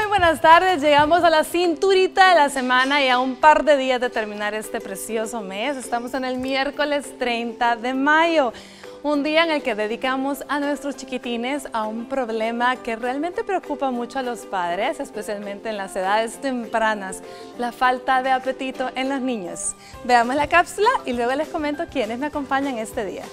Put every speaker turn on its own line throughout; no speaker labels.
Buenas tardes, llegamos a la cinturita de la semana y a un par de días de terminar este precioso mes. Estamos en el miércoles 30 de mayo, un día en el que dedicamos a nuestros chiquitines a un problema que realmente preocupa mucho a los padres, especialmente en las edades tempranas, la falta de apetito en los niños. Veamos la cápsula y luego les comento quiénes me acompañan este día.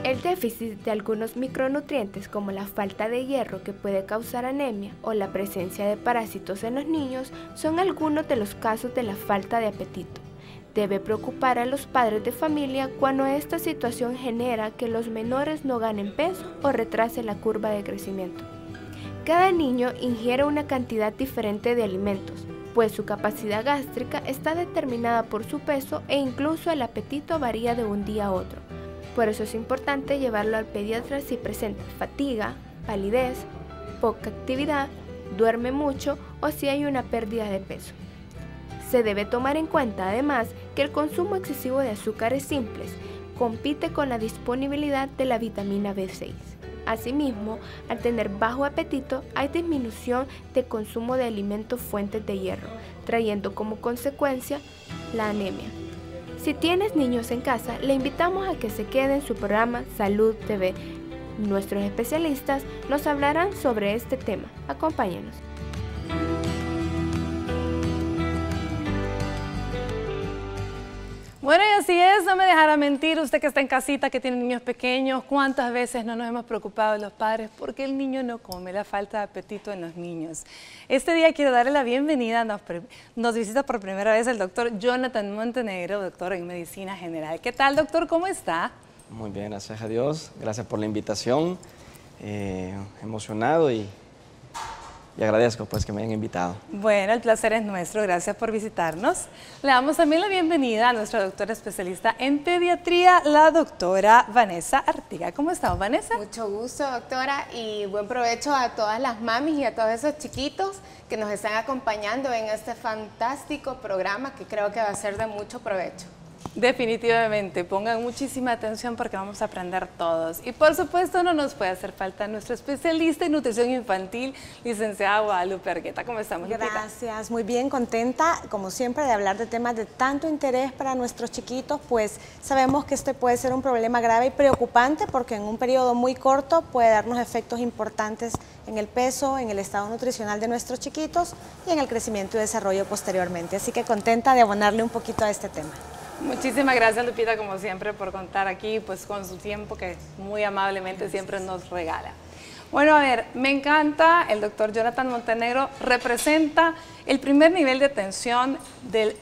El déficit de algunos micronutrientes como la falta de hierro que puede causar anemia o la presencia de parásitos en los niños son algunos de los casos de la falta de apetito. Debe preocupar a los padres de familia cuando esta situación genera que los menores no ganen peso o retrase la curva de crecimiento. Cada niño ingiere una cantidad diferente de alimentos, pues su capacidad gástrica está determinada por su peso e incluso el apetito varía de un día a otro. Por eso es importante llevarlo al pediatra si presenta fatiga, palidez, poca actividad, duerme mucho o si hay una pérdida de peso. Se debe tomar en cuenta además que el consumo excesivo de azúcares simples compite con la disponibilidad de la vitamina B6. Asimismo, al tener bajo apetito hay disminución de consumo de alimentos fuentes de hierro, trayendo como consecuencia la anemia. Si tienes niños en casa, le invitamos a que se quede en su programa Salud TV. Nuestros especialistas nos hablarán sobre este tema. Acompáñenos.
Bueno, y así es, no me dejará mentir, usted que está en casita, que tiene niños pequeños, ¿cuántas veces no nos hemos preocupado los padres porque el niño no come, la falta de apetito en los niños? Este día quiero darle la bienvenida, nos visita por primera vez el doctor Jonathan Montenegro, doctor en Medicina General. ¿Qué tal, doctor? ¿Cómo está?
Muy bien, gracias a Dios, gracias por la invitación, emocionado y agradezco pues que me hayan invitado.
Bueno, el placer es nuestro, gracias por visitarnos. Le damos también la bienvenida a nuestra doctora especialista en pediatría, la doctora Vanessa Artiga. ¿Cómo estás, Vanessa?
Mucho gusto, doctora, y buen provecho a todas las mamis y a todos esos chiquitos que nos están acompañando en este fantástico programa que creo que va a ser de mucho provecho.
Definitivamente, pongan muchísima atención porque vamos a aprender todos. Y por supuesto no nos puede hacer falta nuestro especialista en nutrición infantil, licenciada Guadalupe Argueta. ¿Cómo estamos, Lupita?
Gracias, muy bien, contenta, como siempre, de hablar de temas de tanto interés para nuestros chiquitos, pues sabemos que este puede ser un problema grave y preocupante porque en un periodo muy corto puede darnos efectos importantes en el peso, en el estado nutricional de nuestros chiquitos y en el crecimiento y desarrollo posteriormente. Así que contenta de abonarle un poquito a este tema.
Muchísimas gracias, Lupita, como siempre, por contar aquí pues con su tiempo que muy amablemente siempre nos regala. Bueno, a ver, me encanta, el doctor Jonathan Montenegro representa el primer nivel de atención de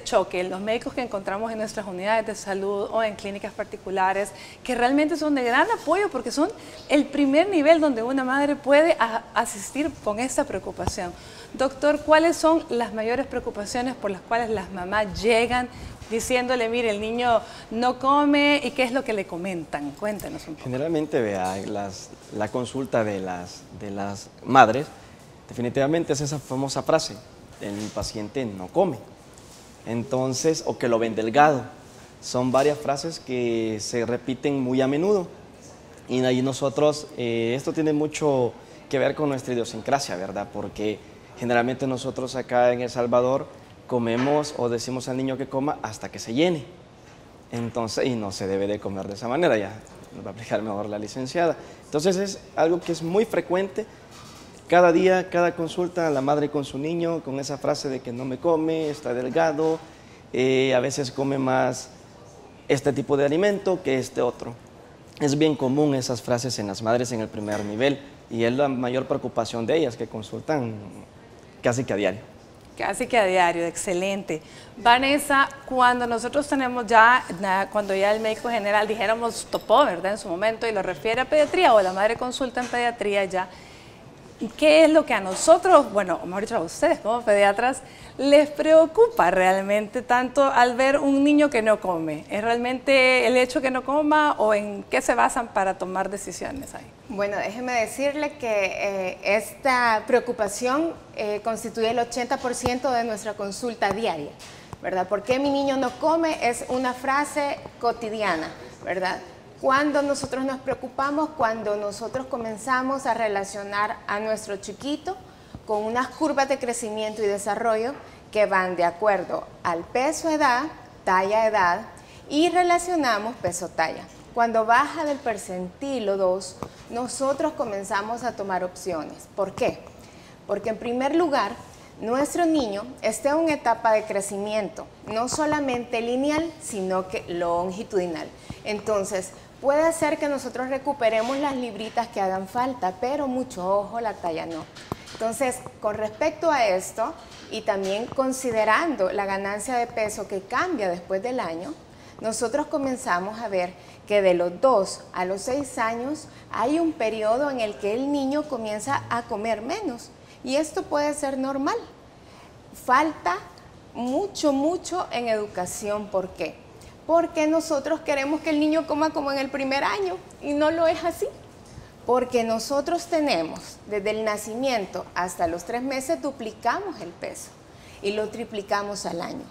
choque, los médicos que encontramos en nuestras unidades de salud o en clínicas particulares, que realmente son de gran apoyo porque son el primer nivel donde una madre puede asistir con esta preocupación. Doctor, ¿cuáles son las mayores preocupaciones por las cuales las mamás llegan diciéndole, mire, el niño no come, y qué es lo que le comentan? Cuéntenos un poco.
Generalmente, vea, la consulta de las madres, definitivamente es esa famosa frase, el paciente no come, entonces, o que lo ven delgado. Son varias frases que se repiten muy a menudo, y ahí nosotros, esto tiene mucho que ver con nuestra idiosincrasia, ¿verdad? Porque generalmente nosotros acá en El Salvador comemos o decimos al niño que coma hasta que se llene. Entonces, y no se debe de comer de esa manera, ya nos va a explicar mejor la licenciada. Entonces es algo que es muy frecuente, cada día, cada consulta, la madre con su niño, con esa frase de que no me come, está delgado, a veces come más este tipo de alimento que este otro. Es bien común esas frases en las madres en el primer nivel y es la mayor preocupación de ellas, que consultan casi que a diario.
Casi que a diario, excelente. Vanessa, cuando nosotros tenemos cuando ya el médico general, dijéramos, topó, ¿verdad?, en su momento y lo refiere a pediatría o la madre consulta en pediatría ya, ¿qué es lo que a nosotros, bueno, mejor dicho a ustedes como pediatras, les preocupa realmente tanto al ver un niño que no come? ¿Es realmente el hecho que no coma o en qué se basan para tomar decisiones ahí?
Bueno, déjeme decirle que esta preocupación constituye el 80% de nuestra consulta diaria, ¿verdad? ¿Por qué mi niño no come? Es una frase cotidiana, ¿verdad? Cuando nosotros nos preocupamos, cuando nosotros comenzamos a relacionar a nuestro chiquito con unas curvas de crecimiento y desarrollo que van de acuerdo al peso-edad, talla-edad y relacionamos peso-talla. Cuando baja del percentilo 2, nosotros comenzamos a tomar opciones. ¿Por qué? Porque en primer lugar, nuestro niño está en una etapa de crecimiento, no solamente lineal, sino que longitudinal. Entonces, puede ser que nosotros recuperemos las libritas que hagan falta, pero mucho ojo, la talla no. Entonces, con respecto a esto, y también considerando la ganancia de peso que cambia después del año, nosotros comenzamos a ver que de los 2 a los 6 años hay un periodo en el que el niño comienza a comer menos. Y esto puede ser normal. Falta mucho en educación. ¿Por qué? Porque nosotros queremos que el niño coma como en el primer año y no lo es así. Porque nosotros tenemos, desde el nacimiento hasta los 3 meses, duplicamos el peso y lo triplicamos al año.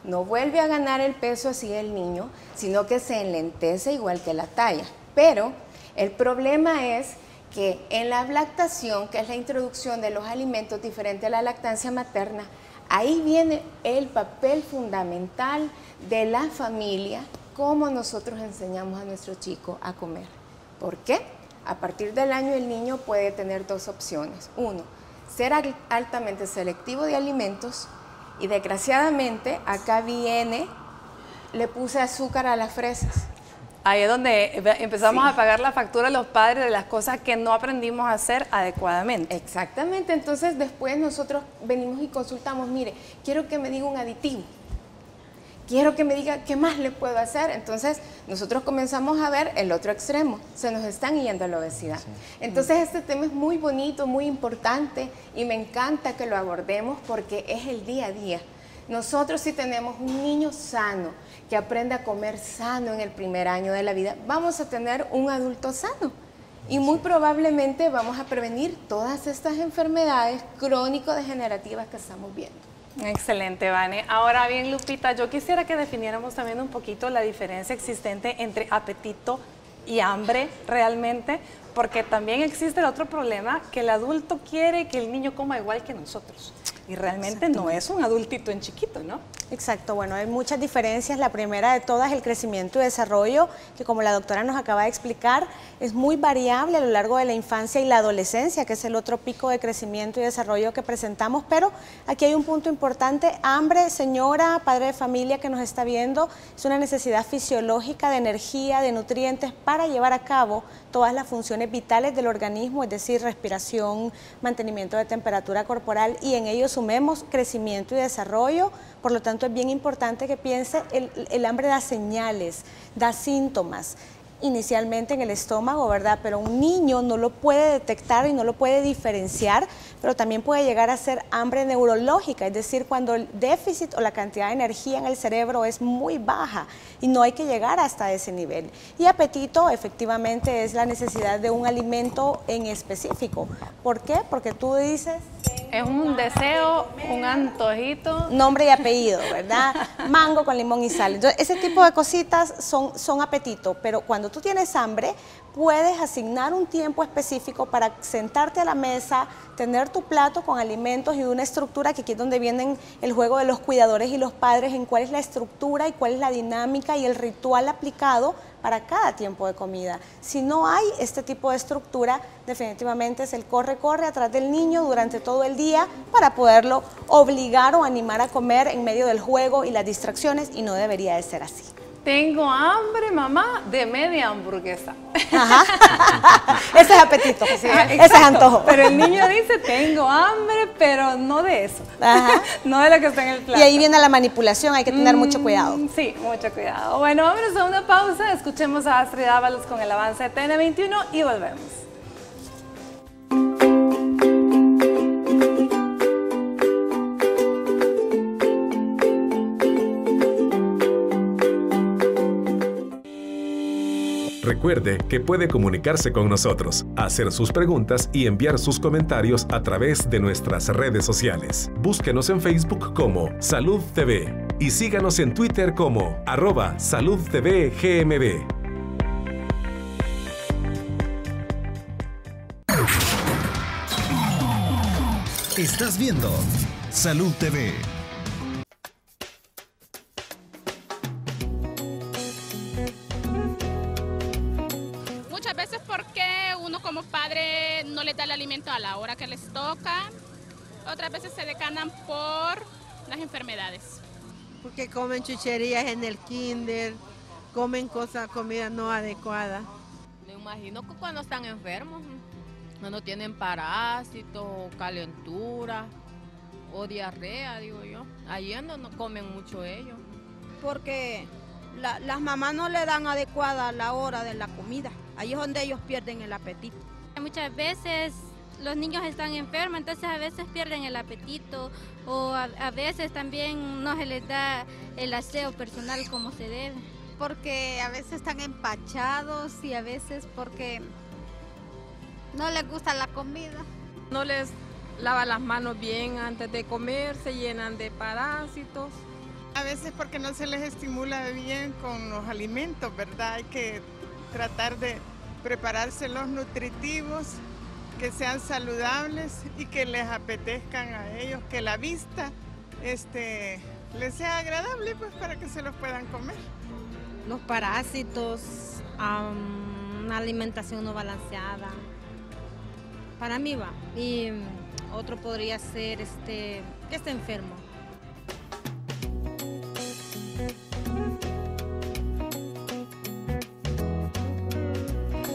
No vuelve a ganar el peso así el niño, sino que se enlentece igual que la talla. Pero el problema es que en la lactación, que es la introducción de los alimentos diferente a la lactancia materna, ahí viene el papel fundamental de la familia, cómo nosotros enseñamos a nuestro chico a comer. ¿Por qué? A partir del año el niño puede tener 2 opciones. 1, ser altamente selectivo de alimentos y desgraciadamente acá viene, le puse azúcar a las fresas.
Ahí es donde empezamos a pagar la factura a los padres de las cosas que no aprendimos a hacer adecuadamente.
Exactamente, entonces después nosotros venimos y consultamos, mire, quiero que me diga un aditivo. Quiero que me diga qué más le puedo hacer. Entonces, nosotros comenzamos a ver el otro extremo. Se nos están yendo a la obesidad. Sí. Entonces, este tema es muy bonito, muy importante y me encanta que lo abordemos porque es el día a día. Nosotros, si tenemos un niño sano que aprende a comer sano en el primer año de la vida, vamos a tener un adulto sano. Y muy probablemente vamos a prevenir todas estas enfermedades crónico-degenerativas que estamos viendo.
Excelente, Vane. Ahora bien, Lupita, yo quisiera que definiéramos también un poquito la diferencia existente entre apetito y hambre realmente, porque también existe el otro problema, que el adulto quiere que el niño coma igual que nosotros. Y realmente no es un adultito en chiquito, ¿no?
Exacto, bueno, hay muchas diferencias. La primera de todas, el crecimiento y desarrollo, que como la doctora nos acaba de explicar, es muy variable a lo largo de la infancia y la adolescencia, que es el otro pico de crecimiento y desarrollo que presentamos, pero aquí hay un punto importante. Hambre, señora, padre de familia que nos está viendo, es una necesidad fisiológica de energía, de nutrientes para llevar a cabo todas las funciones vitales del organismo, es decir, respiración, mantenimiento de temperatura corporal, y en ello sumemos crecimiento y desarrollo. Por lo tanto, es bien importante que piense, el hambre da señales, da síntomas, inicialmente en el estómago, ¿verdad? Pero un niño no lo puede detectar y no lo puede diferenciar, pero también puede llegar a ser hambre neurológica, es decir, cuando el déficit o la cantidad de energía en el cerebro es muy baja y no hay que llegar hasta ese nivel. Y apetito, efectivamente, es la necesidad de un alimento en específico. ¿Por qué? Porque tú dices...
Es un deseo, un antojito.
Nombre y apellido, ¿verdad? Mango con limón y sal. Entonces, ese tipo de cositas son apetito, pero cuando tú tienes hambre, puedes asignar un tiempo específico para sentarte a la mesa, tener tu plato con alimentos y una estructura, que aquí es donde viene el juego de los cuidadores y los padres, en cuál es la estructura y cuál es la dinámica y el ritual aplicado para cada tiempo de comida. Si no hay este tipo de estructura, definitivamente es el corre atrás del niño durante todo el día para poderlo obligar o animar a comer en medio del juego y las distracciones, y no debería de ser así.
Tengo hambre, mamá, de media hamburguesa.
Ajá. Ese es apetito, sí, ese es antojo.
Pero el niño dice, tengo hambre, pero no de eso. Ajá. No de lo que está en el plato.
Y ahí viene la manipulación, hay que tener mucho cuidado.
Sí, mucho cuidado. Bueno, vámonos a una pausa, escuchemos a Astrid Ábalos con el avance de TN21 y volvemos.
Recuerde que puede comunicarse con nosotros, hacer sus preguntas y enviar sus comentarios a través de nuestras redes sociales. Búsquenos en Facebook como Salud TV y síganos en Twitter como @SaludTVGMB.
Estás viendo Salud TV.
Muchas veces porque uno como padre no les da el alimento a la hora que les toca. Otras veces se decanan por las enfermedades.
Porque comen chucherías en el kinder, comen comida no adecuada.
Me imagino que cuando están enfermos, cuando tienen parásitos, calentura o diarrea, digo yo. Ahí no comen mucho ellos.
Porque las mamás no le dan adecuada la hora de la comida. Ahí es donde ellos pierden el apetito.
Muchas veces los niños están enfermos, entonces a veces pierden el apetito o a veces también no se les da el aseo personal como se debe.
Porque a veces están empachados y a veces porque no les gusta la comida.
No les lava las manos bien antes de comer, se llenan de parásitos.
A veces porque no se les estimula bien con los alimentos, ¿verdad? Hay que tratar de preparárselos nutritivos, que sean saludables y que les apetezcan a ellos, que la vista les sea agradable pues para que se los puedan comer.
Los parásitos, una alimentación no balanceada, para mí va. Y otro podría ser que esté enfermo.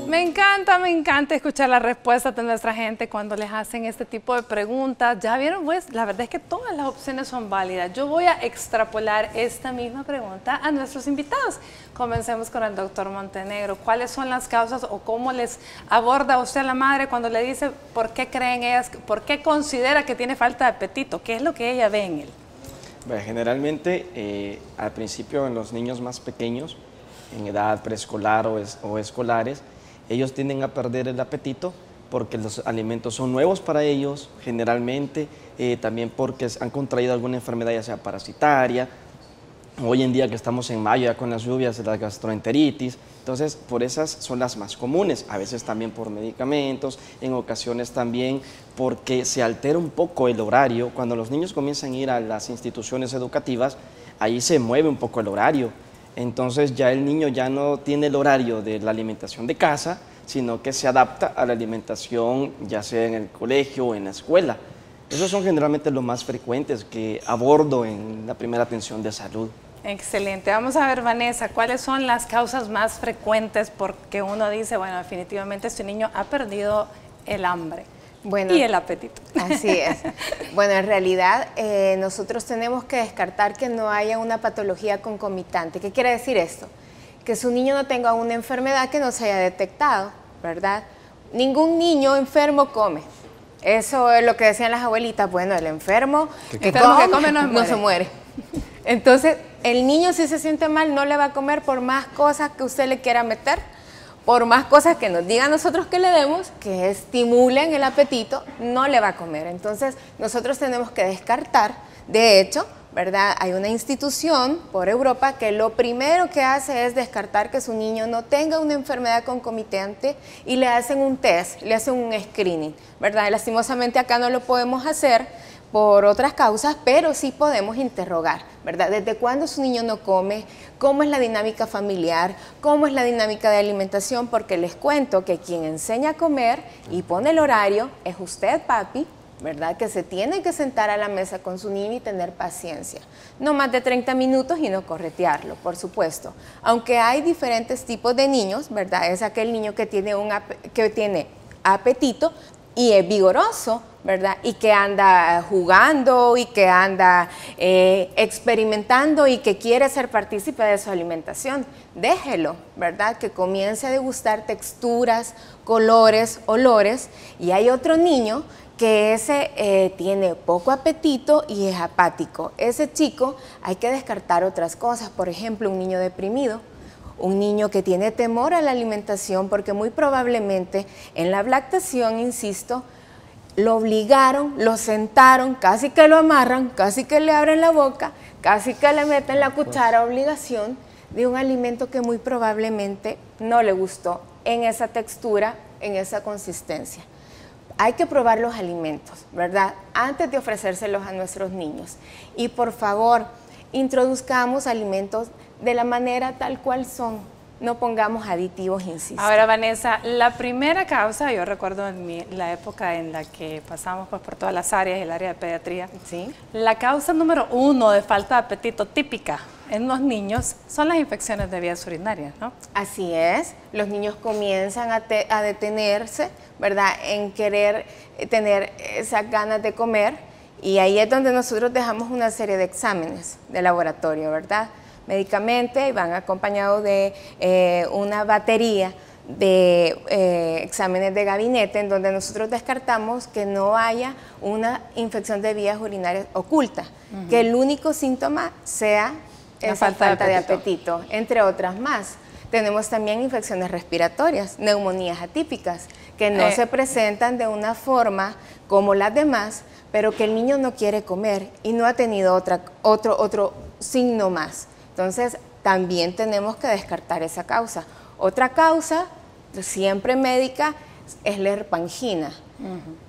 Me encanta escuchar las respuestas de nuestra gente cuando les hacen este tipo de preguntas. Ya vieron, pues, la verdad es que todas las opciones son válidas. Yo voy a extrapolar esta misma pregunta a nuestros invitados. Comencemos con el doctor Montenegro. ¿Cuáles son las causas o cómo les aborda usted a la madre cuando le dice por qué creen ellas, por qué considera que tiene falta de apetito? ¿Qué es lo que ella ve en él?
Bueno, generalmente, al principio en los niños más pequeños, en edad preescolar o escolares, ellos tienden a perder el apetito porque los alimentos son nuevos para ellos, generalmente, también porque han contraído alguna enfermedad, ya sea parasitaria. Hoy en día que estamos en mayo, ya con las lluvias, la gastroenteritis. Entonces, por esas son las más comunes, a veces también por medicamentos, en ocasiones también porque se altera un poco el horario. Cuando los niños comienzan a ir a las instituciones educativas, ahí se mueve un poco el horario. Entonces ya el niño ya no tiene el horario de la alimentación de casa, sino que se adapta a la alimentación ya sea en el colegio o en la escuela. Esos son generalmente los más frecuentes que abordo en la primera atención de salud.
Excelente. Vamos a ver, Vanessa, ¿cuáles son las causas más frecuentes porque uno dice, bueno, definitivamente este niño ha perdido el hambre? Bueno, y el apetito.
Así es. Bueno, en realidad nosotros tenemos que descartar que no haya una patología concomitante. ¿Qué quiere decir esto? Que su niño no tenga una enfermedad que no se haya detectado, ¿verdad? Ningún niño enfermo come. Eso es lo que decían las abuelitas. Bueno, el enfermo que come no se muere. Entonces, el niño si se siente mal no le va a comer por más cosas que usted le quiera meter, por más cosas que nos digan nosotros que le demos, que estimulen el apetito, no le va a comer. Entonces, nosotros tenemos que descartar, de hecho, ¿verdad? Hay una institución por Europa que lo primero que hace es descartar que su niño no tenga una enfermedad concomitante y le hacen un test, le hacen un screening, ¿verdad? Lastimosamente acá no lo podemos hacer por otras causas, pero sí podemos interrogar, ¿verdad? ¿Desde cuándo su niño no come? ¿Cómo es la dinámica familiar? ¿Cómo es la dinámica de alimentación? Porque les cuento que quien enseña a comer y pone el horario es usted, papi, ¿verdad? Que se tiene que sentar a la mesa con su niño y tener paciencia. No más de 30 minutos y no corretearlo, por supuesto. Aunque hay diferentes tipos de niños, ¿verdad? Es aquel niño que tiene apetito y es vigoroso, ¿verdad? Y que anda jugando y que anda experimentando y que quiere ser partícipe de su alimentación. Déjelo, ¿verdad? Que comience a degustar texturas, colores, olores. Y hay otro niño que ese tiene poco apetito y es apático. Ese chico hay que descartar otras cosas, por ejemplo, un niño deprimido, un niño que tiene temor a la alimentación porque muy probablemente en la lactación, insisto, lo obligaron, lo sentaron, casi que lo amarran, casi que le abren la boca, casi que le meten la cuchara a obligación de un alimento que muy probablemente no le gustó en esa textura, en esa consistencia. Hay que probar los alimentos, ¿verdad? Antes de ofrecérselos a nuestros niños. Y por favor, introduzcamos alimentos de la manera tal cual son. No pongamos aditivos, insisto.
Ahora, Vanessa, la primera causa, yo recuerdo en la época en la que pasamos pues, por todas las áreas, el área de pediatría,
¿sí?
La causa número 1 de falta de apetito típica en los niños son las infecciones de vías urinarias, ¿no?
Así es, los niños comienzan a detenerse, ¿verdad?, en querer tener esas ganas de comer, y ahí es donde nosotros dejamos una serie de exámenes de laboratorio, ¿verdad?, médicamente, y van acompañados de una batería de exámenes de gabinete en donde nosotros descartamos que no haya una infección de vías urinarias oculta, que el único síntoma sea esa falta de apetito, entre otras más. Tenemos también infecciones respiratorias, neumonías atípicas, que no se presentan de una forma como las demás, pero que el niño no quiere comer y no ha tenido otro signo más. Entonces, también tenemos que descartar esa causa. Otra causa, siempre médica, es la herpangina.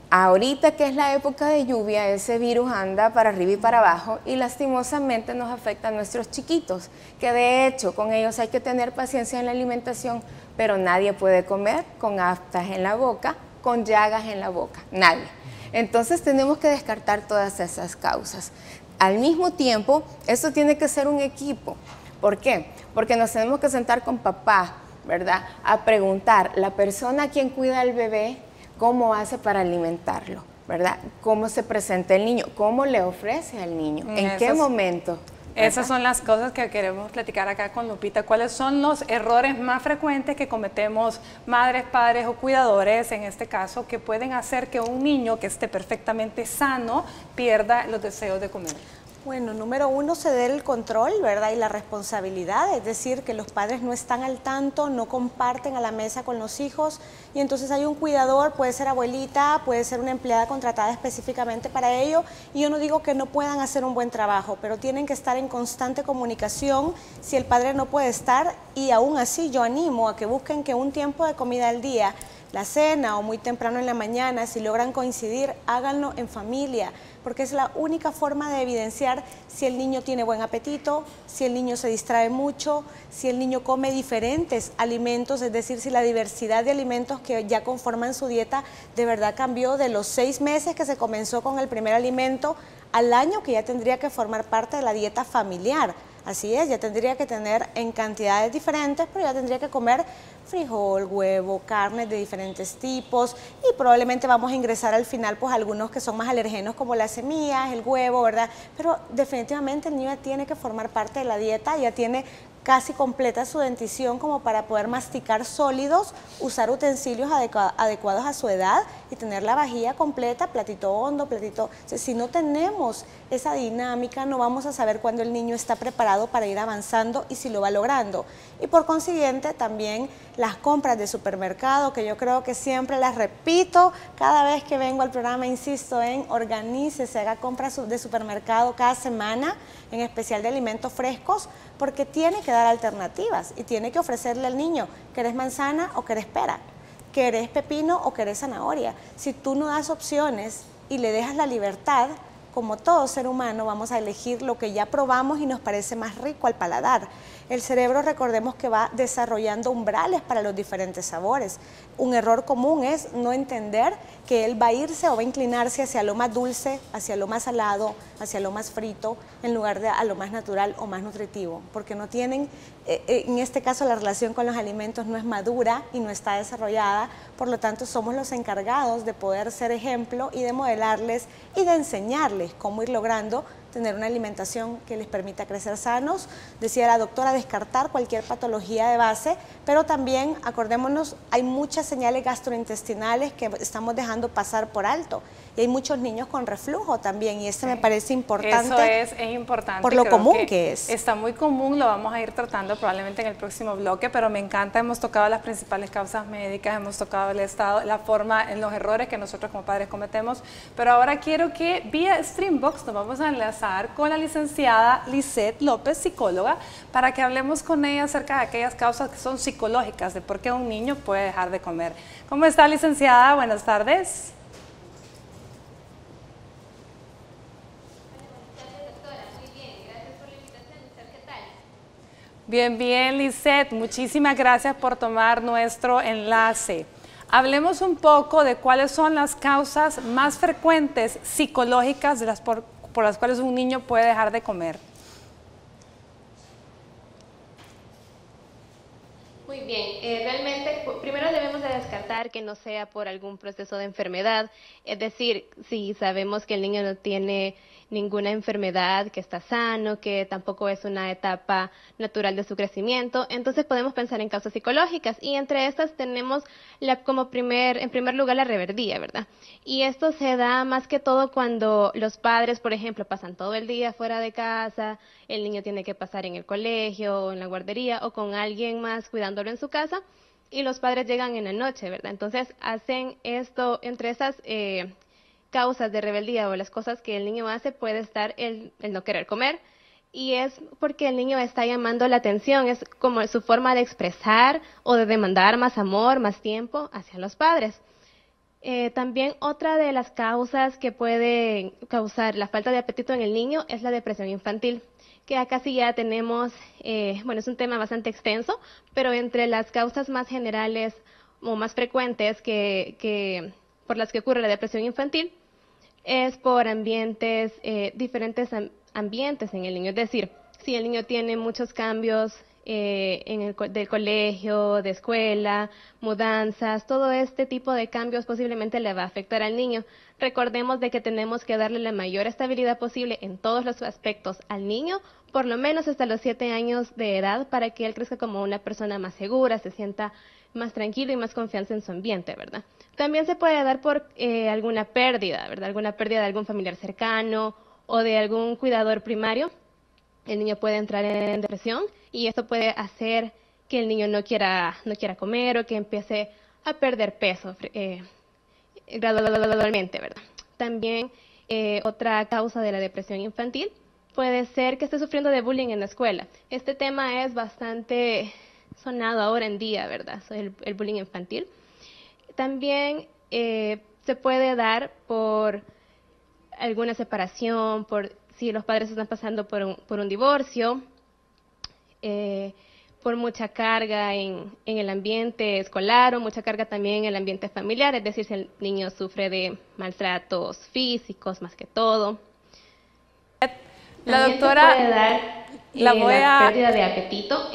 Ahorita que es la época de lluvia, ese virus anda para arriba y para abajo y lastimosamente nos afecta a nuestros chiquitos, que de hecho con ellos hay que tener paciencia en la alimentación, pero nadie puede comer con aftas en la boca, con llagas en la boca, nadie. Entonces tenemos que descartar todas esas causas. Al mismo tiempo, esto tiene que ser un equipo. ¿Por qué? Porque nos tenemos que sentar con papá, ¿verdad?, a preguntar, la persona a quien cuida al bebé, ¿cómo hace para alimentarlo? ¿Verdad? ¿Cómo se presenta el niño? ¿Cómo le ofrece al niño? ¿En qué momento?
Esas son las cosas que queremos platicar acá con Lupita. ¿Cuáles son los errores más frecuentes que cometemos madres, padres o cuidadores, en este caso, que pueden hacer que un niño que esté perfectamente sano pierda los deseos de comer?
Bueno, número 1, ceder el control, ¿verdad? Y la responsabilidad, es decir, que los padres no están al tanto, no comparten a la mesa con los hijos, y entonces hay un cuidador, puede ser abuelita, puede ser una empleada contratada específicamente para ello, y yo no digo que no puedan hacer un buen trabajo, pero tienen que estar en constante comunicación si el padre no puede estar, y aún así yo animo a que busquen que un tiempo de comida al día, la cena o muy temprano en la mañana, si logran coincidir, háganlo en familia, porque es la única forma de evidenciar si el niño tiene buen apetito, si el niño se distrae mucho, si el niño come diferentes alimentos, es decir, si la diversidad de alimentos que ya conforman su dieta de verdad cambió de los 6 meses que se comenzó con el primer alimento al año que ya tendría que formar parte de la dieta familiar. Así es, ya tendría que tener en cantidades diferentes, pero ya tendría que comer frijol, huevo, carnes de diferentes tipos, y probablemente vamos a ingresar al final pues algunos que son más alergenos como las semillas, el huevo, ¿verdad? Pero definitivamente el niño ya tiene que formar parte de la dieta, ya tiene casi completa su dentición como para poder masticar sólidos, usar utensilios adecuados a su edad y tener la vajilla completa, platito hondo, platito... O sea, si no tenemos esa dinámica, no vamos a saber cuándo el niño está preparado para ir avanzando y si lo va logrando. Y por consiguiente, también las compras de supermercado, que yo creo que siempre las repito, cada vez que vengo al programa insisto en organícese, haga compras de supermercado cada semana, en especial de alimentos frescos, porque tiene que dar alternativas y tiene que ofrecerle al niño, ¿querés manzana o querés pera? ¿Querés pepino o querés zanahoria? Si tú no das opciones y le dejas la libertad, como todo ser humano vamos a elegir lo que ya probamos y nos parece más rico al paladar. El cerebro, recordemos que va desarrollando umbrales para los diferentes sabores. Un error común es no entender que él va a irse o va a inclinarse hacia lo más dulce, hacia lo más salado, hacia lo más frito, en lugar de a lo más natural o más nutritivo, porque no tienen, en este caso la relación con los alimentos no es madura y no está desarrollada, por lo tanto somos los encargados de poder ser ejemplo y de modelarles y de enseñarles cómo ir logrando tener una alimentación que les permita crecer sanos. Decía la doctora, descartar cualquier patología de base, pero también, acordémonos, hay muchas señales gastrointestinales que estamos dejando pasar por alto. Y hay muchos niños con reflujo también, y me parece importante.
Eso es importante.
Por lo común que es.
Está muy común, lo vamos a ir tratando probablemente en el próximo bloque, pero me encanta, hemos tocado las principales causas médicas, hemos tocado el estado, la forma, en los errores que nosotros como padres cometemos, pero ahora quiero que vía Streambox nos vamos a enlazar con la licenciada Lisette López, psicóloga, para que hablemos con ella acerca de aquellas causas que son psicológicas, de por qué un niño puede dejar de comer. ¿Cómo está, licenciada? Buenas tardes. Bien, bien, Lisette, muchísimas gracias por tomar nuestro enlace. Hablemos un poco de cuáles son las causas más frecuentes psicológicas por las cuales un niño puede dejar de comer.
Muy bien, realmente primero debemos de descartar que no sea por algún proceso de enfermedad, es decir, si sabemos que el niño no tiene ninguna enfermedad, que está sano, que tampoco es una etapa natural de su crecimiento, entonces podemos pensar en causas psicológicas y entre estas tenemos en primer lugar la reverdía, ¿verdad? Y esto se da más que todo cuando los padres, por ejemplo, pasan todo el día fuera de casa, el niño tiene que pasar en el colegio o en la guardería o con alguien más cuidándolo en su casa y los padres llegan en la noche, ¿verdad? Entonces hacen esto entre esas causas de rebeldía o las cosas que el niño hace puede estar el no querer comer y es porque el niño está llamando la atención, es como su forma de expresar o de demandar más amor, más tiempo hacia los padres. También otra de las causas que puede causar la falta de apetito en el niño es la depresión infantil, que acá sí ya tenemos, bueno, es un tema bastante extenso, pero entre las causas más generales o más frecuentes por las que ocurre la depresión infantil, es por ambientes, diferentes ambientes en el niño. Es decir, si el niño tiene muchos cambios del colegio, de escuela, mudanzas, todo este tipo de cambios posiblemente le va a afectar al niño. Recordemos de que tenemos que darle la mayor estabilidad posible en todos los aspectos al niño, por lo menos hasta los 7 años de edad, para que él crezca como una persona más segura, se sienta más tranquilo y más confianza en su ambiente, ¿verdad? También se puede dar por alguna pérdida, ¿verdad? Alguna pérdida de algún familiar cercano o de algún cuidador primario. El niño puede entrar en depresión y esto puede hacer que el niño no quiera comer o que empiece a perder peso gradualmente, ¿verdad? También otra causa de la depresión infantil puede ser que esté sufriendo de bullying en la escuela. Este tema es bastante sonado ahora en día, ¿verdad? El bullying infantil. También se puede dar por alguna separación, por si los padres están pasando por un divorcio, por mucha carga en el ambiente escolar o mucha carga también en el ambiente familiar, es decir, si el niño sufre de maltratos físicos más que todo.
La
también
doctora,
se puede dar la pérdida de apetito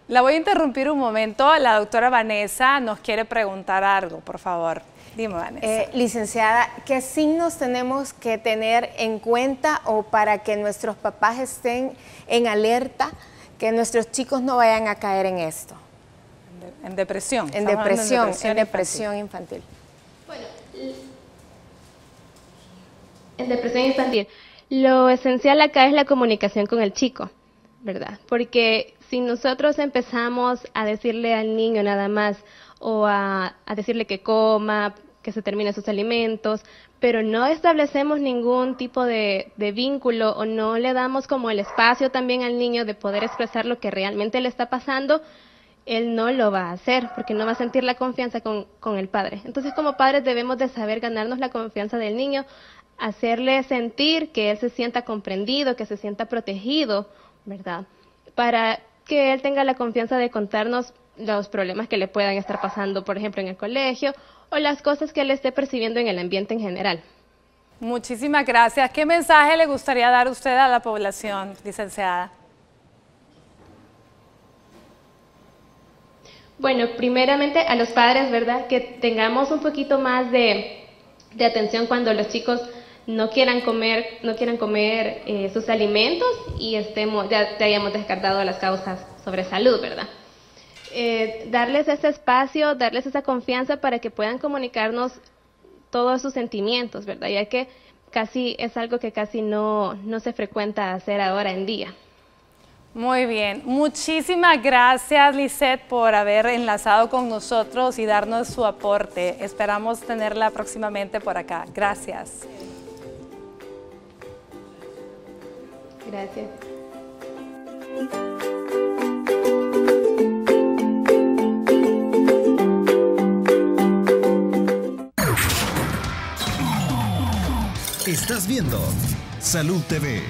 La voy a interrumpir un momento. La doctora Vanessa nos quiere preguntar algo, por favor. Dime, Vanessa.
Licenciada, ¿qué signos tenemos que tener en cuenta o para que nuestros papás estén en alerta, que nuestros chicos no vayan a caer en esto?
En depresión.
En depresión infantil.
Bueno, en depresión infantil. Lo esencial acá es la comunicación con el chico, ¿verdad? Porque si nosotros empezamos a decirle al niño nada más o a decirle que coma, que se termine sus alimentos, pero no establecemos ningún tipo de vínculo o no le damos como el espacio también al niño de poder expresar lo que realmente le está pasando, él no lo va a hacer porque no va a sentir la confianza con el padre. Entonces, como padres debemos de saber ganarnos la confianza del niño, hacerle sentir que él se sienta comprendido, que se sienta protegido, ¿verdad? Para que él tenga la confianza de contarnos los problemas que le puedan estar pasando, por ejemplo, en el colegio, o las cosas que él esté percibiendo en el ambiente en general.
Muchísimas gracias. ¿Qué mensaje le gustaría dar usted a la población, licenciada?
Bueno, primeramente a los padres, ¿verdad? Que tengamos un poquito más de atención cuando los chicos no quieran comer sus alimentos y ya hayamos descartado las causas sobre salud, ¿verdad? Darles ese espacio, darles esa confianza para que puedan comunicarnos todos sus sentimientos, ¿verdad? Ya que es algo que casi no se frecuenta hacer ahora en día.
Muy bien, muchísimas gracias Lisette por haber enlazado con nosotros y darnos su aporte. Esperamos tenerla próximamente por acá. Gracias.
Gracias.
Estás viendo Salud TV.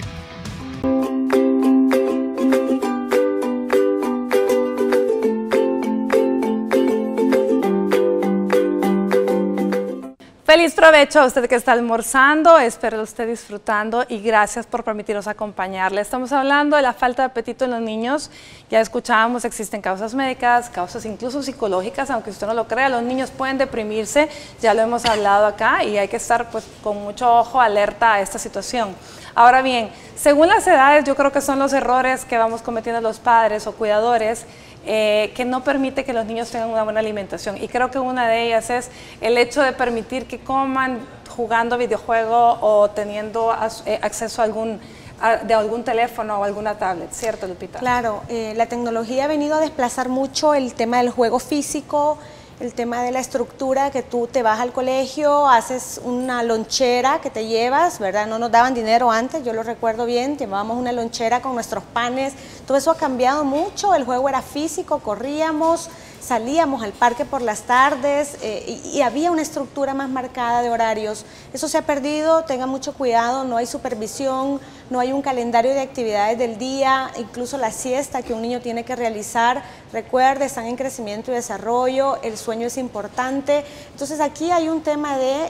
Feliz provecho a usted que está almorzando, espero lo esté disfrutando y gracias por permitirnos acompañarle. Estamos hablando de la falta de apetito en los niños, ya escuchábamos, existen causas médicas, causas incluso psicológicas, aunque usted no lo crea, los niños pueden deprimirse, ya lo hemos hablado acá y hay que estar pues con mucho ojo, alerta a esta situación. Ahora bien, según las edades yo creo que son los errores que vamos cometiendo los padres o cuidadores que no permite que los niños tengan una buena alimentación y creo que una de ellas es el hecho de permitir que coman jugando videojuego o teniendo acceso a algún teléfono o alguna tablet, ¿cierto, Lupita?
Claro, la tecnología ha venido a desplazar mucho el tema del juego físico, el tema de la estructura, que tú te vas al colegio, haces una lonchera que te llevas, ¿verdad? No nos daban dinero antes, yo lo recuerdo bien, llevábamos una lonchera con nuestros panes, todo eso ha cambiado mucho, el juego era físico, corríamos, salíamos al parque por las tardes y había una estructura más marcada de horarios. Eso se ha perdido, tengan mucho cuidado, no hay supervisión, no hay un calendario de actividades del día, incluso la siesta que un niño tiene que realizar. Recuerde, están en crecimiento y desarrollo, el sueño es importante. Entonces aquí hay un tema de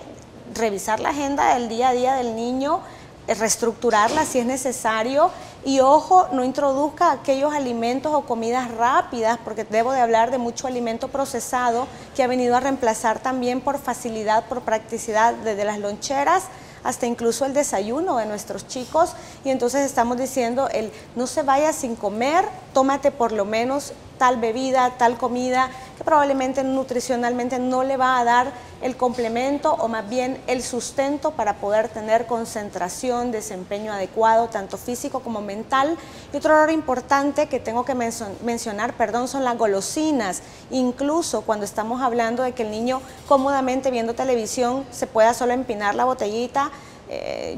revisar la agenda del día a día del niño, reestructurarla si es necesario y ojo, no introduzca aquellos alimentos o comidas rápidas porque debo de hablar de mucho alimento procesado que ha venido a reemplazar también por facilidad, por practicidad desde las loncheras hasta incluso el desayuno de nuestros chicos y entonces estamos diciendo no se vaya sin comer, tómate por lo menos tal bebida, tal comida que probablemente nutricionalmente no le va a dar el complemento o más bien el sustento para poder tener concentración, desempeño adecuado, tanto físico como mental. Y otro error importante que tengo que mencionar, son las golosinas. Incluso cuando estamos hablando de que el niño cómodamente viendo televisión se pueda solo empinar la botellita,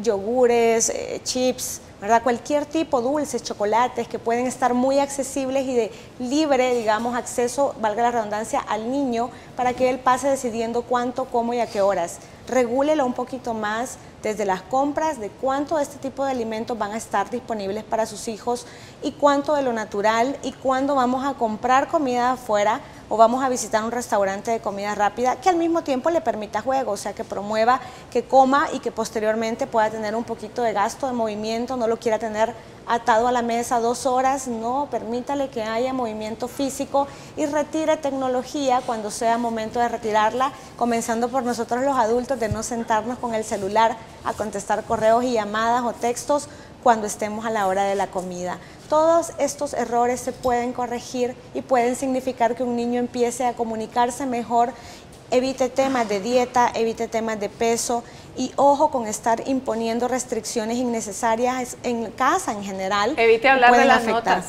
yogures, chips, ¿verdad? Cualquier tipo, dulces, chocolates que pueden estar muy accesibles y de libre, digamos, acceso, valga la redundancia, al niño para que él pase decidiendo cuánto, cómo y a qué horas. Regúlelo un poquito más desde las compras de cuánto de este tipo de alimentos van a estar disponibles para sus hijos y cuánto de lo natural y cuándo vamos a comprar comida afuera o vamos a visitar un restaurante de comida rápida que al mismo tiempo le permita juego, o sea, que promueva, que coma y que posteriormente pueda tener un poquito de gasto de movimiento, no lo quiera tener atado a la mesa 2 horas, no, permítale que haya movimiento físico y retire tecnología cuando sea momento de retirarla, comenzando por nosotros los adultos de no sentarnos con el celular a contestar correos y llamadas o textos cuando estemos a la hora de la comida. Todos estos errores se pueden corregir y pueden significar que un niño empiece a comunicarse mejor, evite temas de dieta, evite temas de peso y ojo con estar imponiendo restricciones innecesarias en casa en general.
Evite hablar de las notas.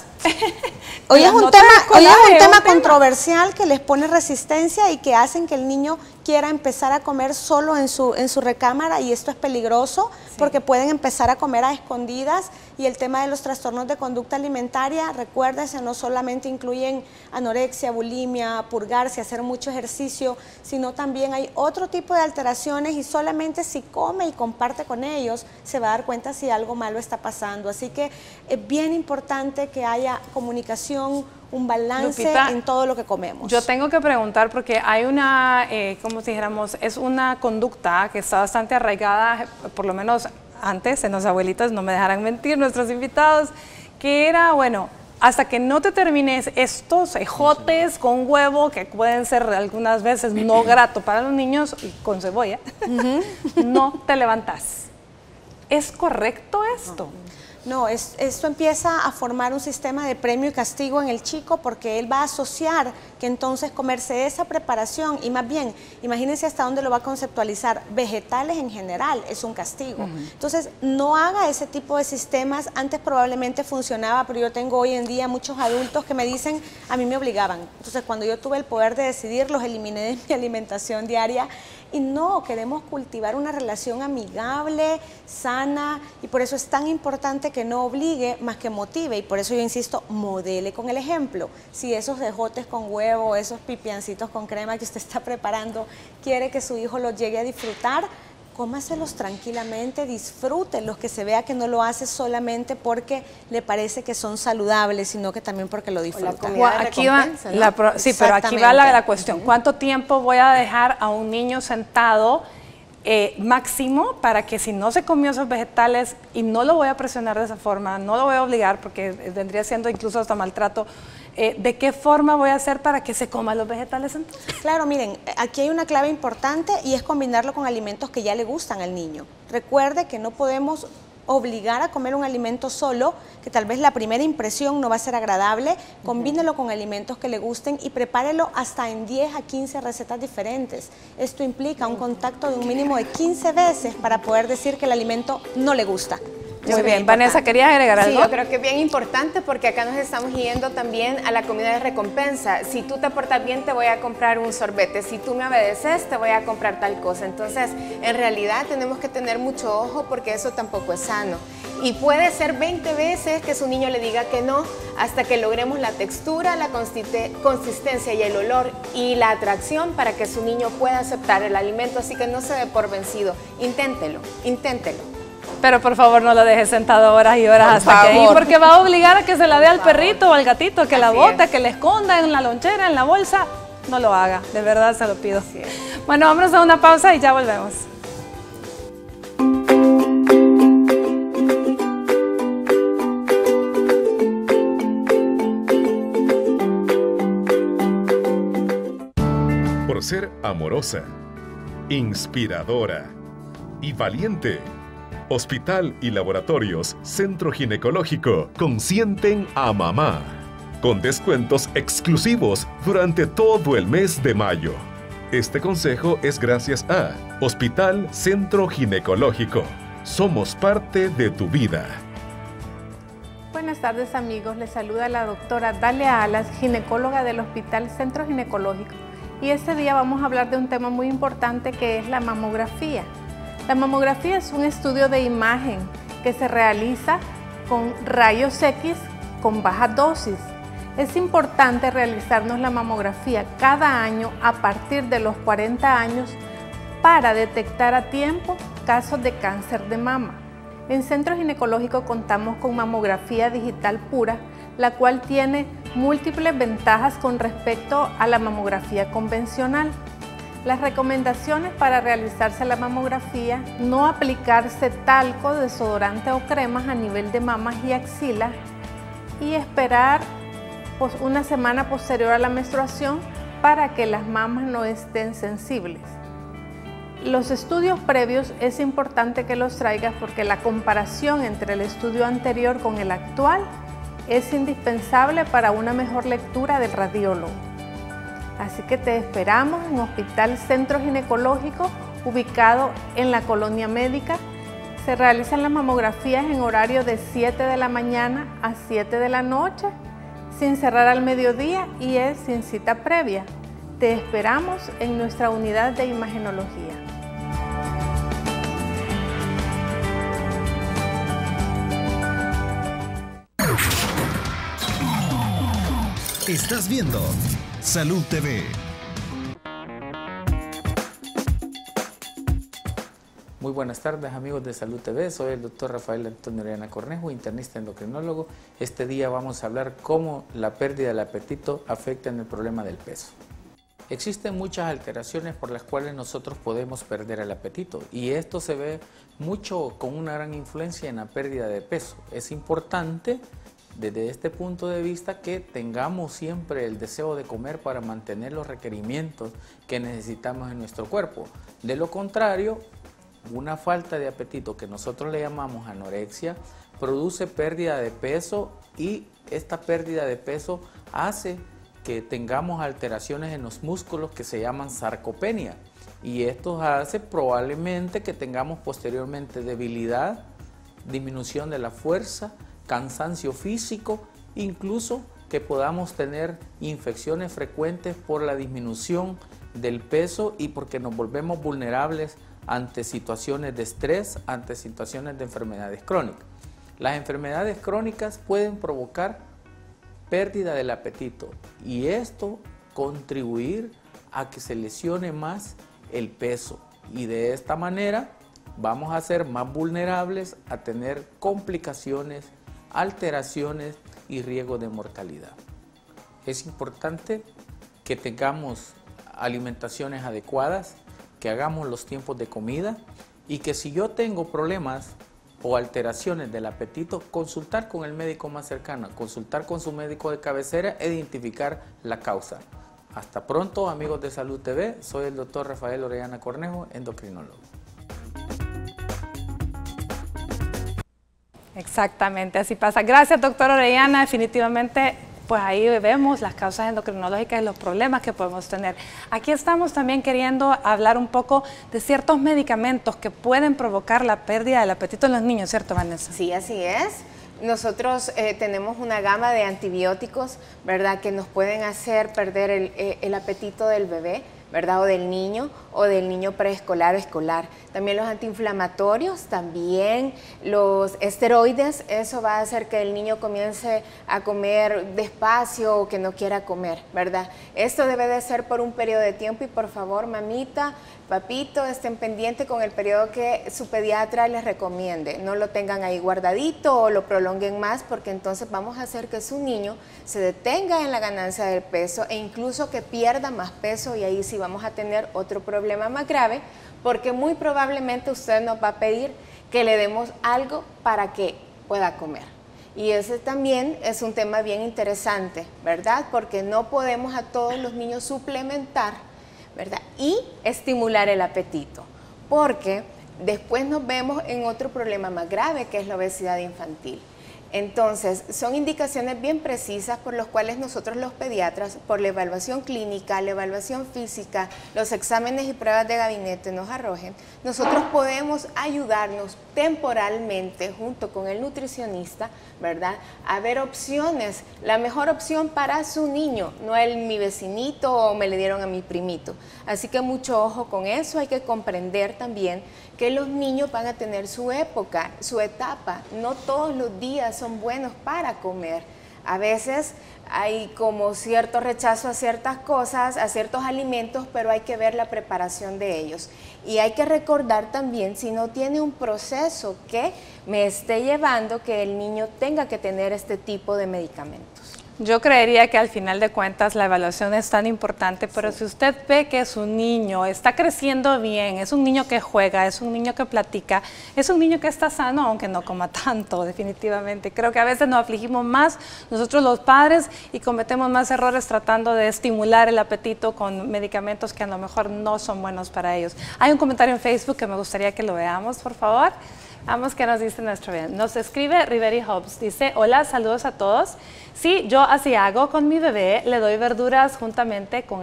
Hoy es un tema controversial que les pone resistencia y que hacen que el niño quiera empezar a comer solo en su recámara y esto es peligroso porque pueden empezar a comer a escondidas y el tema de los trastornos de conducta alimentaria, recuérdense, no solamente incluyen anorexia, bulimia, purgarse, hacer mucho ejercicio, sino también hay otro tipo de alteraciones y solamente si come y comparte con ellos se va a dar cuenta si algo malo está pasando. Así que es bien importante que haya comunicación, un balance, Lupita, en todo lo que comemos.
Yo tengo que preguntar porque hay una, como si dijéramos, es una conducta que está bastante arraigada, por lo menos antes, en los abuelitos, no me dejarán mentir nuestros invitados, que era, bueno, hasta que no te termines estos ejotes con huevo, que pueden ser algunas veces no grato para los niños, y con cebolla, no te levantas. ¿Es correcto esto?
No, esto empieza a formar un sistema de premio y castigo en el chico porque él va a asociar que entonces comerse esa preparación y más bien, imagínense hasta dónde lo va a conceptualizar, vegetales en general es un castigo. Entonces, no haga ese tipo de sistemas, antes probablemente funcionaba, pero yo tengo hoy en día muchos adultos que me dicen, a mí me obligaban. Entonces, cuando yo tuve el poder de decidir, los eliminé de mi alimentación diaria. Y no, queremos cultivar una relación amigable, sana, y por eso es tan importante que no obligue más que motive, y por eso yo insisto, modele con el ejemplo. Si esos ejotes con huevo, esos pipiancitos con crema que usted está preparando, quiere que su hijo los llegue a disfrutar, cómaselos tranquilamente, disfrútenlos, que se vea que no lo hace solamente porque le parece que son saludables, sino que también porque lo disfruta.
Aquí va sí, pero aquí va la cuestión. ¿Cuánto tiempo voy a dejar a un niño sentado máximo para que si no se comió esos vegetales, y no lo voy a presionar de esa forma, no lo voy a obligar porque vendría siendo incluso hasta maltrato, ¿de qué forma voy a hacer para que se coman los vegetales entonces?
Claro, miren, aquí hay una clave importante y es combinarlo con alimentos que ya le gustan al niño. Recuerde que no podemos obligar a comer un alimento solo, que tal vez la primera impresión no va a ser agradable, combínelo con alimentos que le gusten y prepárelo hasta en 10 a 15 recetas diferentes. Esto implica un contacto de un mínimo de 15 veces para poder decir que el alimento no le gusta.
Muy bien, Vanessa, ¿querías agregar algo?
Sí, yo creo que es bien importante porque acá nos estamos yendo también a la comida de recompensa. Si tú te portas bien, te voy a comprar un sorbete. Si tú me obedeces, te voy a comprar tal cosa. Entonces, en realidad tenemos que tener mucho ojo porque eso tampoco es sano. Y puede ser 20 veces que su niño le diga que no hasta que logremos la textura, la consistencia y el olor y la atracción para que su niño pueda aceptar el alimento. Así que no se dé por vencido. Inténtelo, inténtelo.
Pero por favor no lo dejes sentado horas y horas hasta que ahí, porque va a obligar a que se la dé al perrito o al gatito, que la bote, que le esconda en la lonchera, en la bolsa. No lo haga, de verdad se lo pido. Bueno, vámonos a una pausa y ya volvemos.
Por ser amorosa, inspiradora y valiente, Hospital y Laboratorios Centro Ginecológico consienten a mamá con descuentos exclusivos durante todo el mes de mayo. Este consejo es gracias a Hospital Centro Ginecológico. Somos parte de tu vida.
Buenas tardes amigos, les saluda la doctora Dalia Alas, ginecóloga del Hospital Centro Ginecológico. Y este día vamos a hablar de un tema muy importante que es la mamografía. La mamografía es un estudio de imagen que se realiza con rayos X con baja dosis. Es importante realizarnos la mamografía cada año a partir de los 40 años para detectar a tiempo casos de cáncer de mama. En Centro Ginecológico contamos con mamografía digital pura, la cual tiene múltiples ventajas con respecto a la mamografía convencional. Las recomendaciones para realizarse la mamografía: no aplicarse talco, desodorante o cremas a nivel de mamas y axilas y esperar una semana posterior a la menstruación para que las mamas no estén sensibles. Los estudios previos es importante que los traigas porque la comparación entre el estudio anterior con el actual es indispensable para una mejor lectura del radiólogo. Así que te esperamos en Hospital Centro Ginecológico, ubicado en la Colonia Médica. Se realizan las mamografías en horario de 7 de la mañana a 7 de la noche, sin cerrar al mediodía y es sin cita previa. Te esperamos en nuestra unidad de imagenología.
Estás viendo Salud TV.
Muy buenas tardes amigos de Salud TV, soy el doctor Rafael Antonio Orellana Cornejo, internista endocrinólogo. Este día vamos a hablar cómo la pérdida del apetito afecta en el problema del peso. Existen muchas alteraciones por las cuales nosotros podemos perder el apetito y esto se ve mucho con una gran influencia en la pérdida de peso. Es importante desde este punto de vista que tengamos siempre el deseo de comer para mantener los requerimientos que necesitamos en nuestro cuerpo. De lo contrario, una falta de apetito que nosotros le llamamos anorexia, produce pérdida de peso y esta pérdida de peso hace que tengamos alteraciones en los músculos que se llaman sarcopenia. Y esto hace probablemente que tengamos posteriormente debilidad, disminución de la fuerza, cansancio físico, incluso que podamos tener infecciones frecuentes por la disminución del peso y porque nos volvemos vulnerables ante situaciones de estrés, ante situaciones de enfermedades crónicas. Las enfermedades crónicas pueden provocar pérdida del apetito y esto contribuir a que se lesione más el peso y de esta manera vamos a ser más vulnerables a tener complicaciones, alteraciones y riesgo de mortalidad. Es importante que tengamos alimentaciones adecuadas, que hagamos los tiempos de comida y que si yo tengo problemas o alteraciones del apetito, consultar con el médico más cercano, consultar con su médico de cabecera e identificar la causa. Hasta pronto, amigos de Salud TV, soy el doctor Rafael Orellana Cornejo, endocrinólogo.
Exactamente, así pasa. Gracias, doctor Orellana. Definitivamente, pues ahí vemos las causas endocrinológicas y los problemas que podemos tener. Aquí estamos también queriendo hablar un poco de ciertos medicamentos que pueden provocar la pérdida del apetito en los niños, ¿cierto, Vanessa?
Sí, así es. Nosotros tenemos una gama de antibióticos, ¿verdad?, que nos pueden hacer perder el apetito del bebé, ¿verdad?, o del niño preescolar o escolar. También los antiinflamatorios, también los esteroides, eso va a hacer que el niño comience a comer despacio o que no quiera comer, ¿verdad? Esto debe de ser por un periodo de tiempo y por favor, mamita, papito, estén pendientes con el periodo que su pediatra les recomiende. No lo tengan ahí guardadito o lo prolonguen más porque entonces vamos a hacer que su niño se detenga en la ganancia del peso e incluso que pierda más peso y ahí sí vamos a tener otro problema más grave porque muy probablemente usted nos va a pedir que le demos algo para que pueda comer. Y ese también es un tema bien interesante, ¿verdad? Porque no podemos a todos los niños suplementar, ¿verdad?, y estimular el apetito, porque después nos vemos en otro problema más grave que es la obesidad infantil. Entonces, son indicaciones bien precisas por los cuales nosotros los pediatras, por la evaluación clínica, la evaluación física, los exámenes y pruebas de gabinete nos arrojen, nosotros podemos ayudarnos temporalmente junto con el nutricionista, ¿verdad?, a ver opciones, la mejor opción para su niño, no mi vecinito o me le dieron a mi primito. Así que mucho ojo con eso, hay que comprender también que los niños van a tener su época, su etapa, no todos los días son buenos para comer. A veces hay como cierto rechazo a ciertas cosas, a ciertos alimentos, pero hay que ver la preparación de ellos. Y hay que recordar también si no tiene un proceso que me esté llevando que el niño tenga que tener este tipo de medicamentos.
Yo creería que al final de cuentas la evaluación es tan importante, pero si usted ve que su niño está creciendo bien, es un niño que juega, es un niño que platica, es un niño que está sano, aunque no coma tanto, definitivamente. Creo que a veces nos afligimos más nosotros los padres y cometemos más errores tratando de estimular el apetito con medicamentos que a lo mejor no son buenos para ellos. Hay un comentario en Facebook que me gustaría que lo veamos, por favor. Vamos, ¿qué nos dice nuestro bien? Nos escribe Riveri Hobbs, dice, hola, saludos a todos. Sí, yo así hago con mi bebé, le doy verduras juntamente con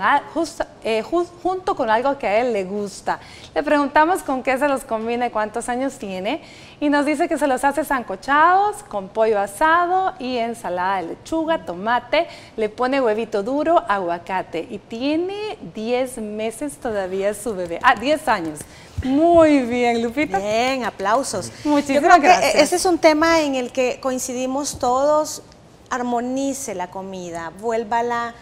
junto con algo que a él le gusta. Le preguntamos con qué se los combina y cuántos años tiene y nos dice que se los hace sancochados con pollo asado y ensalada de lechuga, tomate, le pone huevito duro, aguacate y tiene 10 meses todavía su bebé, 10 años. Muy bien, Lupita.
Bien, aplausos.
Muchísimas gracias.
Ese es un tema en el que coincidimos todos. Armonice la comida, vuélvala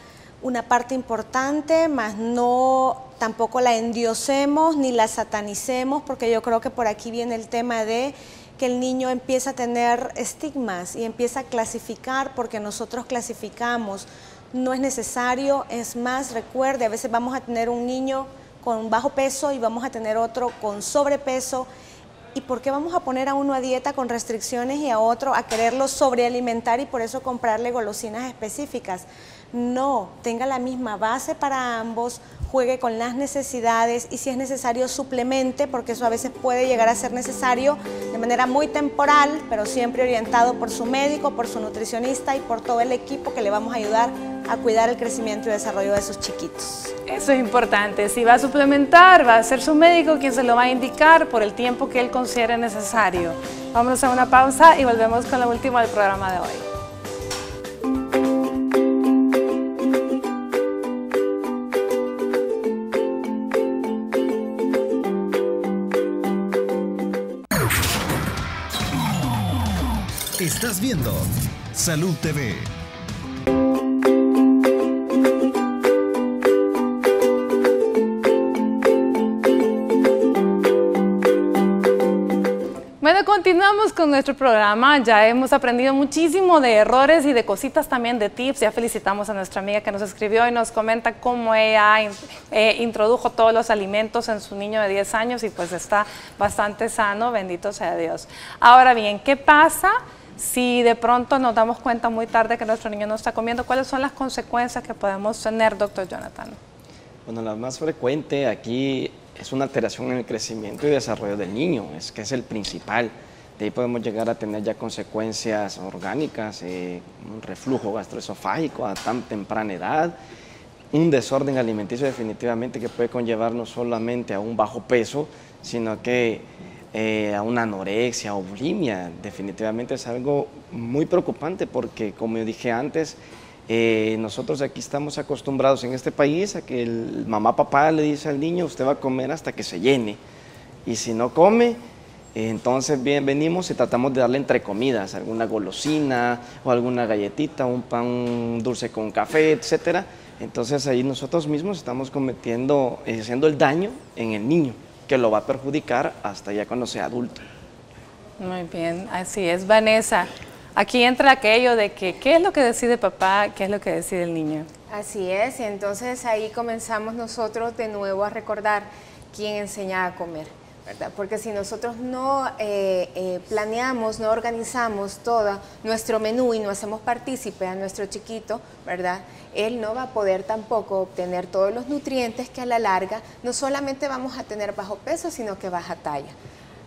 una parte importante, mas no tampoco la endiosemos ni la satanicemos, porque yo creo que por aquí viene el tema de que el niño empieza a tener estigmas y empieza a clasificar porque nosotros clasificamos. No es necesario, es más, recuerde, a veces vamos a tener un niño con bajo peso y vamos a tener otro con sobrepeso. ¿Y por qué vamos a poner a uno a dieta con restricciones y a otro a quererlo sobrealimentar y por eso comprarle golosinas específicas? No, tenga la misma base para ambos, juegue con las necesidades y si es necesario suplemente, porque eso a veces puede llegar a ser necesario de manera muy temporal, pero siempre orientado por su médico, por su nutricionista y por todo el equipo que le vamos a ayudar a cuidar el crecimiento y desarrollo de sus chiquitos.
Eso es importante. Si va a suplementar, va a ser su médico quien se lo va a indicar por el tiempo que él considere necesario. Vamos a una pausa y volvemos con lo último del programa de hoy.
Estás viendo Salud TV.
Bueno, continuamos con nuestro programa. Ya hemos aprendido muchísimo de errores y de cositas también, de tips. Ya felicitamos a nuestra amiga que nos escribió y nos comenta cómo ella introdujo todos los alimentos en su niño de 10 años y pues está bastante sano, bendito sea Dios. Ahora bien, ¿qué pasa si de pronto nos damos cuenta muy tarde que nuestro niño no está comiendo? ¿Cuáles son las consecuencias que podemos tener, doctor Jonathan?
Bueno, la más frecuente aquí es una alteración en el crecimiento y desarrollo del niño, que es el principal. De ahí podemos llegar a tener ya consecuencias orgánicas, un reflujo gastroesofágico a tan temprana edad, un desorden alimenticio definitivamente que puede conllevar no solamente a un bajo peso, sino que a una anorexia o bulimia. Definitivamente es algo muy preocupante porque, como yo dije antes, nosotros aquí estamos acostumbrados en este país a que el mamá, papá le dice al niño, usted va a comer hasta que se llene. Y si no come, entonces venimos y tratamos de darle entre comidas, alguna golosina o alguna galletita, un pan dulce con café, etcétera. Entonces ahí nosotros mismos estamos haciendo el daño en el niño, que lo va a perjudicar hasta ya cuando sea adulto.
Muy bien, así es, Vanessa. Aquí entra aquello de que qué es lo que decide papá, qué es lo que decide el niño.
Así es, y entonces ahí comenzamos nosotros de nuevo a recordar quién enseña a comer, ¿verdad? Porque si nosotros no planeamos, no organizamos todo nuestro menú y no hacemos partícipe a nuestro chiquito, ¿verdad? Él no va a poder tampoco obtener todos los nutrientes que a la larga no solamente vamos a tener bajo peso, sino que baja talla.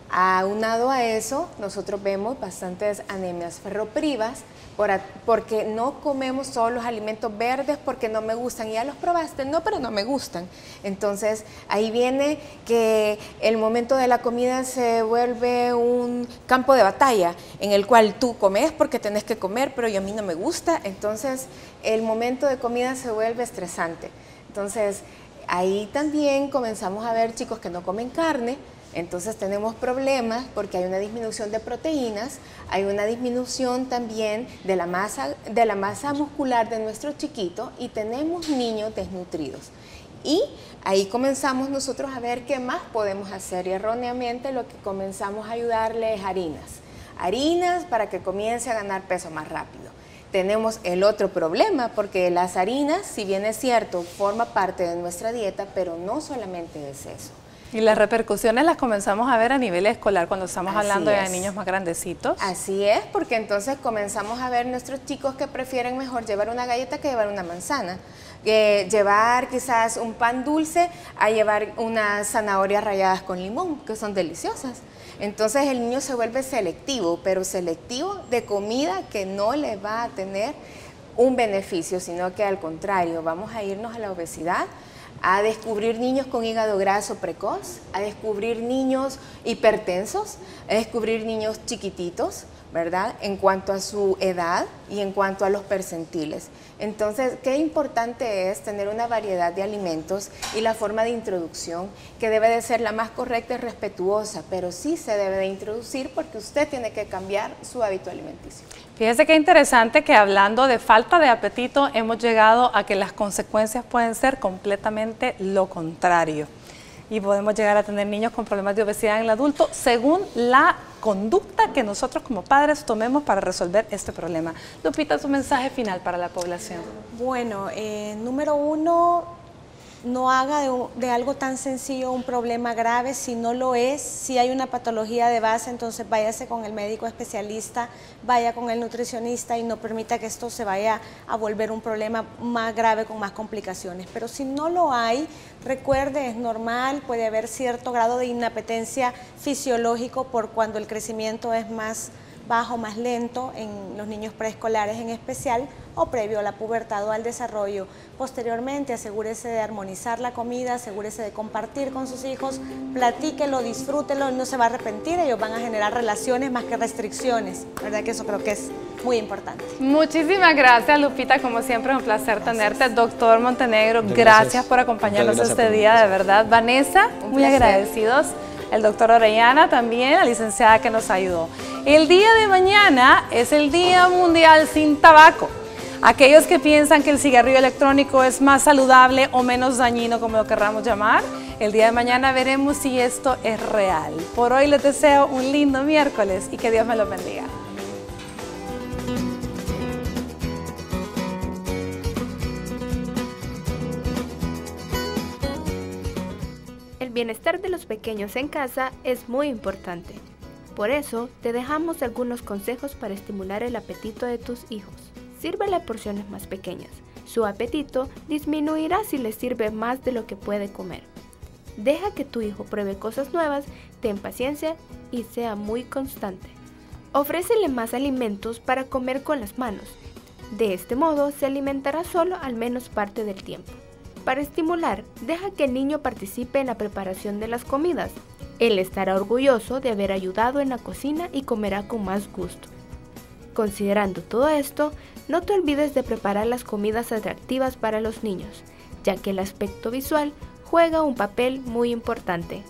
Aunado a eso, nosotros vemos bastantes anemias ferroprivas porque no comemos todos los alimentos verdes porque no me gustan. ¿Ya los probaste? No, pero no me gustan. Entonces, ahí viene que el momento de la comida se vuelve un campo de batalla en el cual tú comes porque tenés que comer, pero a mí no me gusta. Entonces, el momento de comida se vuelve estresante. Entonces, ahí también comenzamos a ver chicos que no comen carne. Entonces tenemos problemas porque hay una disminución de proteínas, hay una disminución también de la masa muscular de nuestro chiquito y tenemos niños desnutridos. Y ahí comenzamos nosotros a ver qué más podemos hacer y erróneamente lo que comenzamos a ayudarle es harinas para que comience a ganar peso más rápido. Tenemos el otro problema porque las harinas, si bien es cierto, forma parte de nuestra dieta, pero no solamente es eso.
Y las repercusiones las comenzamos a ver a nivel escolar cuando estamos hablando de niños más grandecitos.
Así es, porque entonces comenzamos a ver nuestros chicos que prefieren mejor llevar una galleta que llevar una manzana. Llevar quizás un pan dulce a llevar unas zanahorias ralladas con limón, que son deliciosas. Entonces el niño se vuelve selectivo, pero selectivo de comida que no le va a tener un beneficio, sino que al contrario, vamos a irnos a la obesidad, a descubrir niños con hígado graso precoz, a descubrir niños hipertensos, a descubrir niños chiquititos, ¿verdad? En cuanto a su edad y en cuanto a los percentiles. Entonces, qué importante es tener una variedad de alimentos y la forma de introducción que debe de ser la más correcta y respetuosa, pero sí se debe de introducir porque usted tiene que cambiar su hábito alimenticio.
Fíjese qué interesante que hablando de falta de apetito hemos llegado a que las consecuencias pueden ser completamente lo contrario. Y podemos llegar a tener niños con problemas de obesidad en el adulto según la conducta que nosotros como padres tomemos para resolver este problema. Lupita, su mensaje final para la población.
Bueno, número uno, no haga de algo tan sencillo un problema grave. Si no lo es, si hay una patología de base, entonces váyase con el médico especialista, vaya con el nutricionista y no permita que esto se vaya a volver un problema más grave con más complicaciones. Pero si no lo hay, recuerde, es normal, puede haber cierto grado de inapetencia fisiológico por cuando el crecimiento es más bajo, más lento en los niños preescolares en especial, o previo a la pubertad o al desarrollo. Posteriormente, asegúrese de armonizar la comida, asegúrese de compartir con sus hijos, platíquelo, disfrútelo, no se va a arrepentir, ellos van a generar relaciones más que restricciones, ¿verdad? Que eso creo que es muy importante.
Muchísimas gracias, Lupita, como siempre es un placer tenerte. Doctor Montenegro, gracias por acompañarnos este día, de verdad. Vanessa, muy agradecidos. El doctor Orellana también, la licenciada que nos ayudó. El día de mañana es el Día Mundial sin Tabaco. Aquellos que piensan que el cigarrillo electrónico es más saludable o menos dañino, como lo querramos llamar, el día de mañana veremos si esto es real. Por hoy les deseo un lindo miércoles y que Dios me lo bendiga.
El bienestar de los pequeños en casa es muy importante. Por eso, te dejamos algunos consejos para estimular el apetito de tus hijos. Sírvele porciones más pequeñas. Su apetito disminuirá si le sirve más de lo que puede comer. Deja que tu hijo pruebe cosas nuevas, ten paciencia y sea muy constante. Ofrécele más alimentos para comer con las manos. De este modo, se alimentará solo al menos parte del tiempo. Para estimular, deja que el niño participe en la preparación de las comidas. Él estará orgulloso de haber ayudado en la cocina y comerá con más gusto. Considerando todo esto, no te olvides de preparar las comidas atractivas para los niños, ya que el aspecto visual juega un papel muy importante.